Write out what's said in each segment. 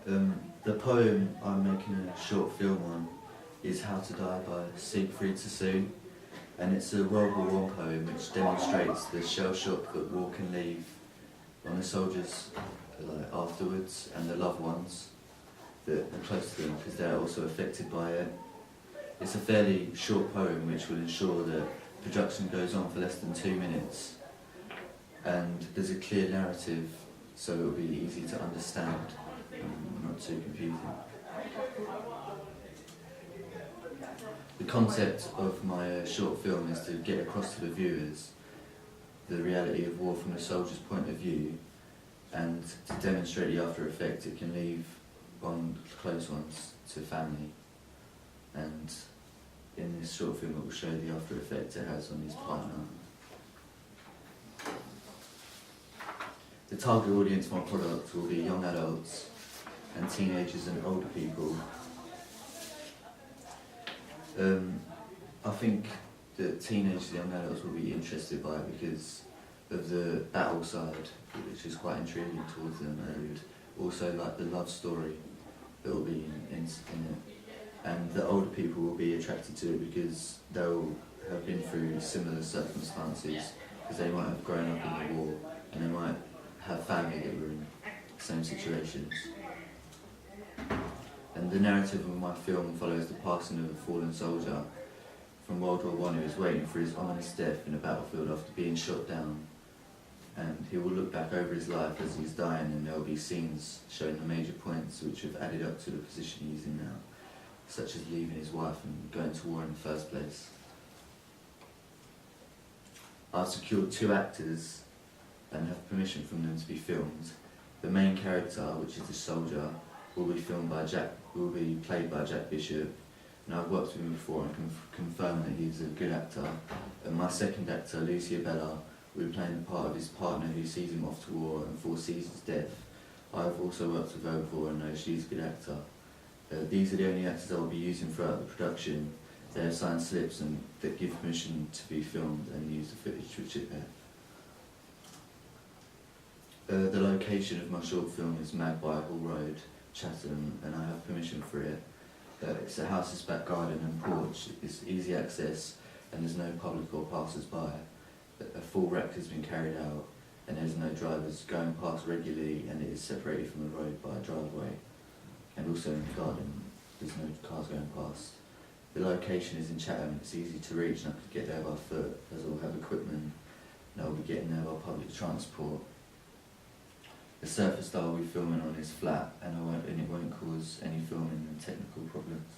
The poem I'm making a short film on is How to Die by Siegfried Sassoon, and it's a World War I poem which demonstrates the shell shock that war can leave on the soldiers afterwards and the loved ones that are close to them, because they're also affected by it. It's a fairly short poem which will ensure that production goes on for less than 2 minutes, and there's a clear narrative so it will be easy to understand and not too confusing. The concept of my short film is to get across to the viewers the reality of war from a soldier's point of view, and to demonstrate the after effect it can leave on close ones to family. And in this short film it will show the after effect it has on his partner. The target audience for my product will be young adults and teenagers and older people. I think that teenagers and young adults will be interested by it because of the battle side, which is quite intriguing towards them, and also like the love story that will be in it. And the older people will be attracted to it because they'll have been through similar circumstances, because they might have grown up in the war and they might have family that were in the same situations. And the narrative of my film follows the passing of a fallen soldier from World War I who is waiting for his ominous death in a battlefield after being shot down. And he will look back over his life as he's dying, and there will be scenes showing the major points which have added up to the position he's in now, such as leaving his wife and going to war in the first place. I've secured 2 actors and have permission from them to be filmed. The main character, which is the soldier, will be played by Jack Bishop, and I've worked with him before and can confirm that he's a good actor. And my second actor, Lucia Bella, will be playing the part of his partner who sees him off to war and foresees his death. I've also worked with her before and know she's a good actor. These are the only actors I will be using throughout the production. They have signed slips and that give permission to be filmed and use the footage which is there. The location of my short film is Magpie Hall Road, Chatham, and I have permission for it. It's a house's back garden and porch. It's easy access and there's no public or passers-by. A full rec has been carried out and there's no drivers going past regularly, and it is separated from the road by a driveway. And also in the garden, there's no cars going past. The location is in Chatham, it's easy to reach, and I could get there by foot as I'll have equipment and I'll be getting there by public transport. The surface that I'll be filming on is flat, and it won't cause any filming and technical problems.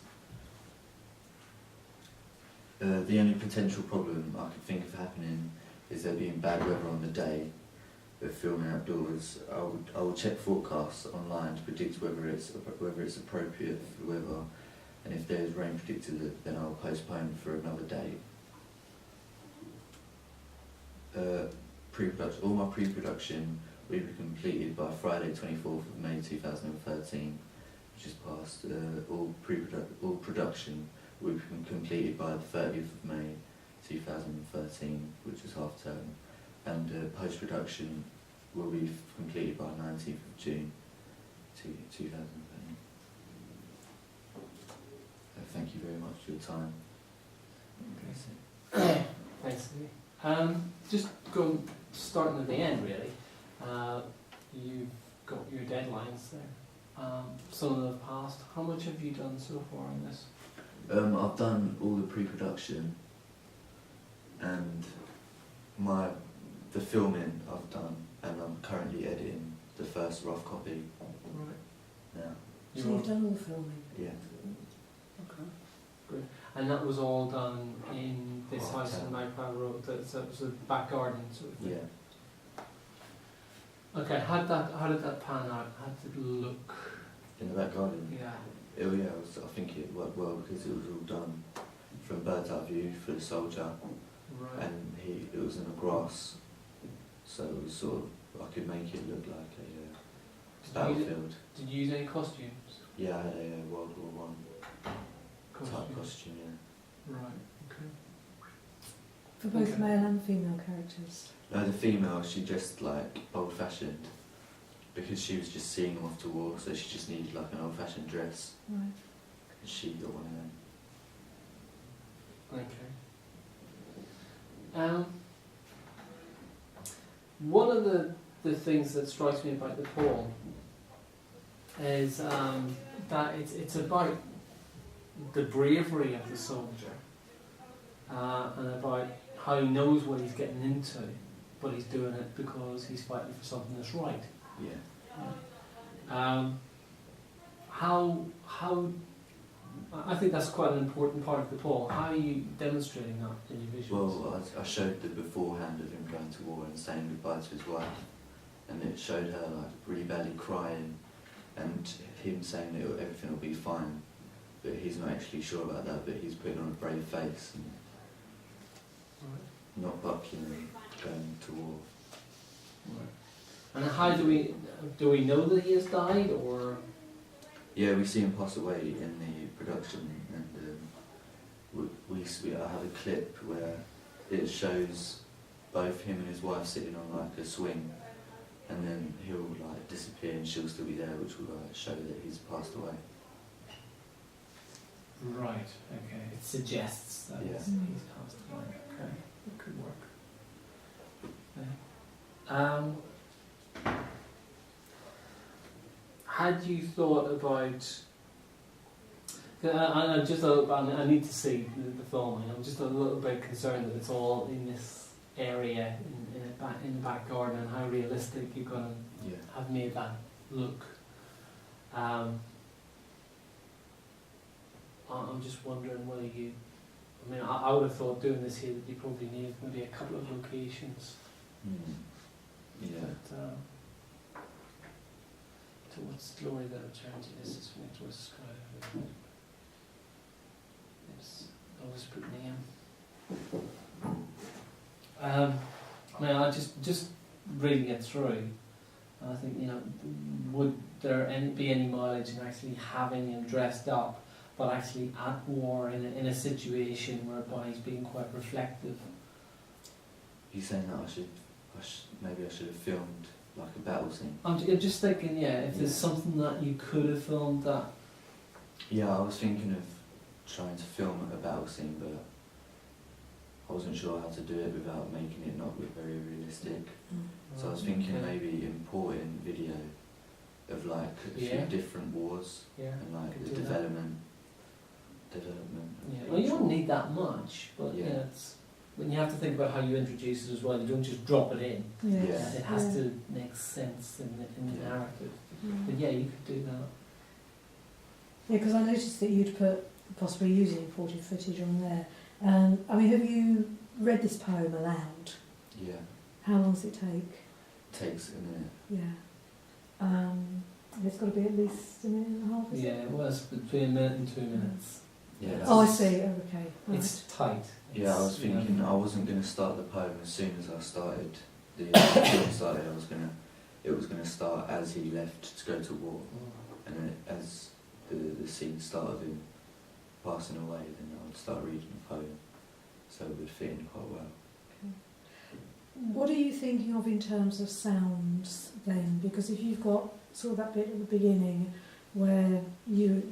The only potential problem I could think of happening is there being bad weather on the day of filming outdoors. I will check forecasts online to predict whether it's appropriate for the weather, and if there's rain predicted, then I'll postpone for another day. All my pre-production will be completed by Friday 24th of May 2013, which is past. All production will be completed by the 30th of May 2013, which is half term, and post-production will be completed by 19th of June 2013. Thank you very much for your time. Okay. Thanks, Lee. Just starting at the end, really. You've got your deadlines there. Some of them have passed. How much have you done so far on this? I've done all the pre-production, and the filming I've done, and I'm currently editing the first rough copy. Right. Now. So you've done all the filming? Yeah. Okay. Good. And that was all done in this house in Magpie Road. So it was a back garden sort of thing. Yeah. Okay. How did that pan out? How did it look? In the back garden. Yeah. Oh yeah, I think it worked well because it was all done from bird's eye view for the soldier, Right. and it was in the grass, so it was sort of, I could make it look like a battlefield. Did you use any costumes? Yeah, I had a World War I type costume, yeah. Right. Okay. For both Okay. male and female characters? No, the female, she dressed like old-fashioned, because she was just seeing him off to war, so she just needed like an old-fashioned dress, Right. and she got one of them. Okay. One of the things that strikes me about the poem is that it's about the bravery of the soldier and about how he knows what he's getting into, but he's doing it because he's fighting for something that's right. Yeah. How I think that's quite an important part of the poem. How are you demonstrating that in your visuals? Well, I showed the beforehand of him going to war and saying goodbye to his wife, and it showed her like really badly crying, and him saying that everything will be fine, but he's not actually sure about that. But he's putting on a brave face and Right. not bucking and going to war. Right. And how do we know that he has died, or? Yeah, we see him pass away in the production, and I have a clip where it shows both him and his wife sitting on like a swing, and then he'll like disappear and she'll still be there, which will like show that he's passed away. Right. Okay. It suggests that Yeah. he's passed away. Okay. That could work. Okay. Had you thought about? I need to see the film. I'm just a little bit concerned that it's all in this area in the back garden, and how realistic you're going to Yeah. have made that look. I'm just wondering whether you. I mean, I would have thought doing this here that you probably need maybe a couple of locations. Yeah. But, towards glory that returns, yes, it's from towards the sky. Yes, always put name. I mean, I just reading it through, I think, would there be any mileage in actually having him dressed up, but actually at war in a situation whereby he's being quite reflective? He's saying that maybe I should have filmed like a battle scene. I'm just thinking, if there's something that you could have filmed that. Yeah, I was thinking of trying to film a battle scene, but I wasn't sure how to do it without making it not look very realistic. So I was thinking maybe importing video of like a few different wars and like the development. Yeah. Well, you don't need that much, but it's when you have to think about how you introduce it as well. You don't just drop it in. Yes. It has to make sense in the narrative. But you could do that. Yeah, because I noticed that you'd put possibly using imported footage on there. I mean, have you read this poem aloud? Yeah. How long does it take? Takes a minute. Yeah. It's got to be at least a minute and a half, is it? Yeah, well, it's between a minute and 2 minutes. Yeah. Oh, I see. Oh, okay. Right. It's tight. Yeah, I was thinking I wasn't going to start the poem as soon as I started. The film started. It was going to start as he left to go to war, and then as the scene started him passing away, then I would start reading the poem, so it would fit in quite well. Okay. What are you thinking of in terms of sounds then? Because if you've got sort of that bit at the beginning where the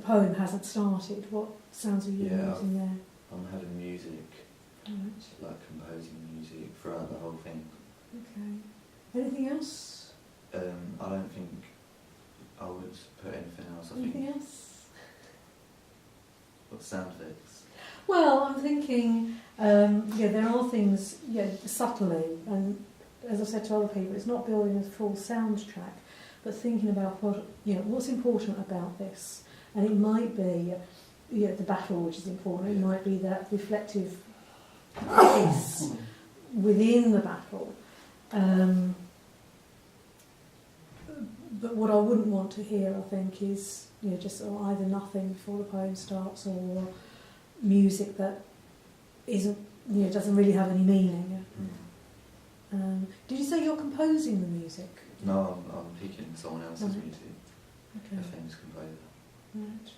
poem hasn't started, what sounds are you using there? I'm having music, like composing music throughout the whole thing. Okay. Anything else? I don't think I would put anything else. Anything else? What sound effects? Well, I'm thinking, there are things, subtly, and as I've said to other people, it's not building a full soundtrack, but thinking about what's important about this, and it might be, the battle, which is important. It might be that reflective piece within the battle. But what I wouldn't want to hear, I think, is just either nothing before the poem starts, or music that isn't, doesn't really have any meaning. Did you say you're composing the music? No, I'm picking someone else's music. Okay. A famous composer. Right.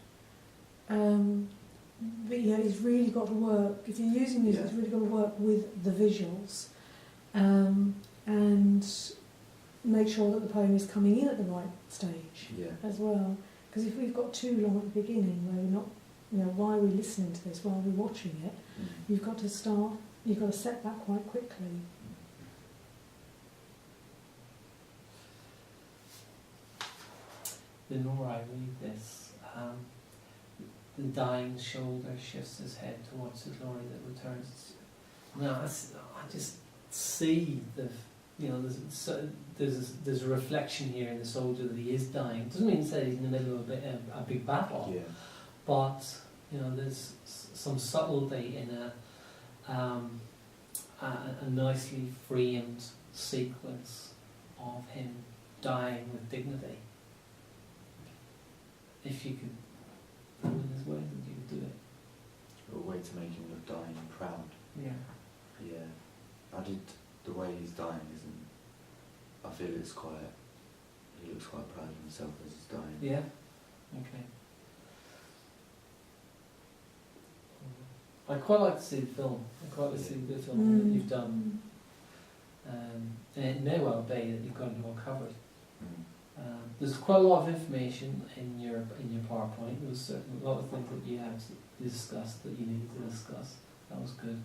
But it's really got to work. If you're using music, it's really got to work with the visuals. And make sure that the poem is coming in at the right stage Yeah. as well. Because if we've got too long at the beginning where we're not, why are we listening to this, why are we watching it, you've got to set that quite quickly. The more I read this, the dying shoulder shifts his head towards the glory that returns. Now, I just see there's a reflection here in the soldier that he is dying. It doesn't mean to say he's in the middle of a big battle, Yeah. but there's some subtlety in a nicely framed sequence of him dying with dignity. If you could put him in his way, then you could do it. A way to make him look dying proud. Yeah. Yeah. The way he's dying isn't, I feel he looks quite proud of himself as he's dying. Yeah? Okay. I'd quite like to see the film. I'd quite like to see the film that you've done. And it may well be that you've got it all covered. There's quite a lot of information in your PowerPoint. There was a lot of things that you have discussed that you needed to discuss. That was good.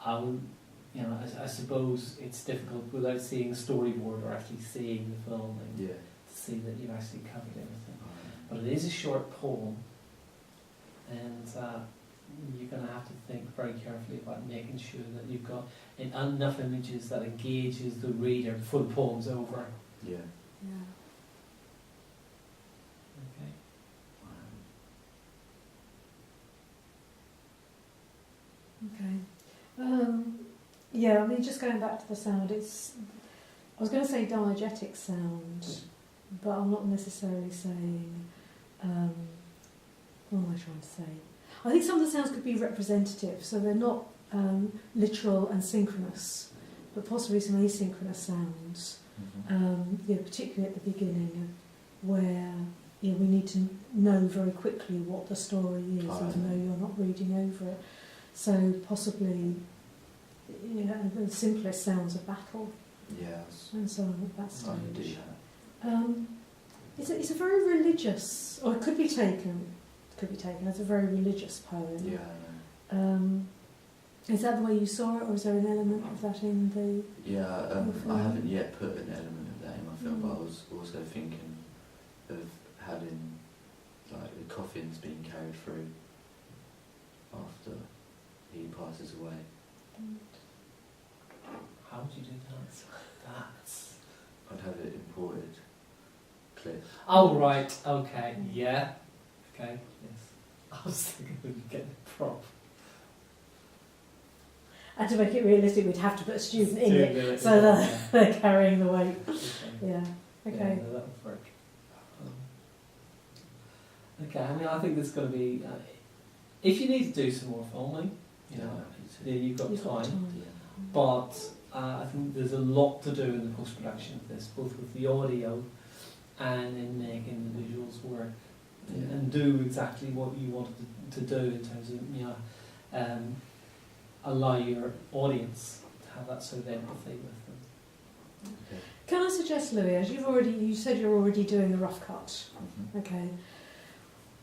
I would, I suppose it's difficult without seeing a storyboard or actually seeing the film and to see that you've actually covered everything. But it is a short poem, and you're going to have to think very carefully about making sure that you've got enough images that engages the reader before the poem's over. Yeah. Yeah. Okay. Okay. Just going back to the sound, I was going to say diegetic sound, but I'm not necessarily saying, what am I trying to say? I think some of the sounds could be representative, so they're not literal and synchronous, but possibly some asynchronous sounds, particularly at the beginning, where we need to know very quickly what the story is, even though you're not reading over it. So possibly, the simplest sounds of battle, and so on at that stage. It's a very religious, or it could be taken as a very religious poem. Yeah, I know. Is that the way you saw it, or is there an element of that in the? Yeah, I haven't yet put an element of that in my film, but I was also thinking of having the coffins being carried through after he passes away. How would you do that? I'd have it imported, clip. Oh right, okay, yeah, okay, yes. I was thinking we'd get the prop. And to make it realistic, we'd have to put a student in it, so that they're carrying the weight. Okay. Yeah. Okay. Yeah, no, that would work. Okay, I think there's going to be. If you need to do some more filming, you've got time. Yeah. But I think there's a lot to do in the post-production of this, both with the audio and in making the visuals work, and do exactly what you wanted to do in terms of allow your audience to have that sort of empathy with them. Okay. Can I suggest, Louis, as you said you're already doing a rough cut, okay?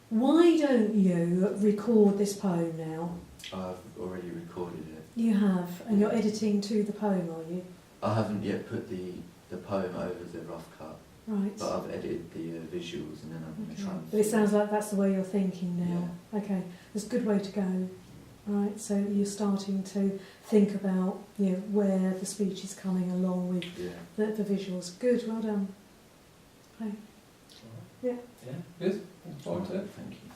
Why don't you record this poem now? I've already recorded it. You have, and you're editing to the poem, are you? I haven't yet put the poem over the rough cut, Right. but I've edited the visuals and then I'm going to try and... But it sounds like that's the way you're thinking now. Yeah. Okay, that's a good way to go. Right, so you're starting to think about where the speech is coming along with the visuals. Good, well done. Okay. Yeah, good. Looking forward to it. Thank you.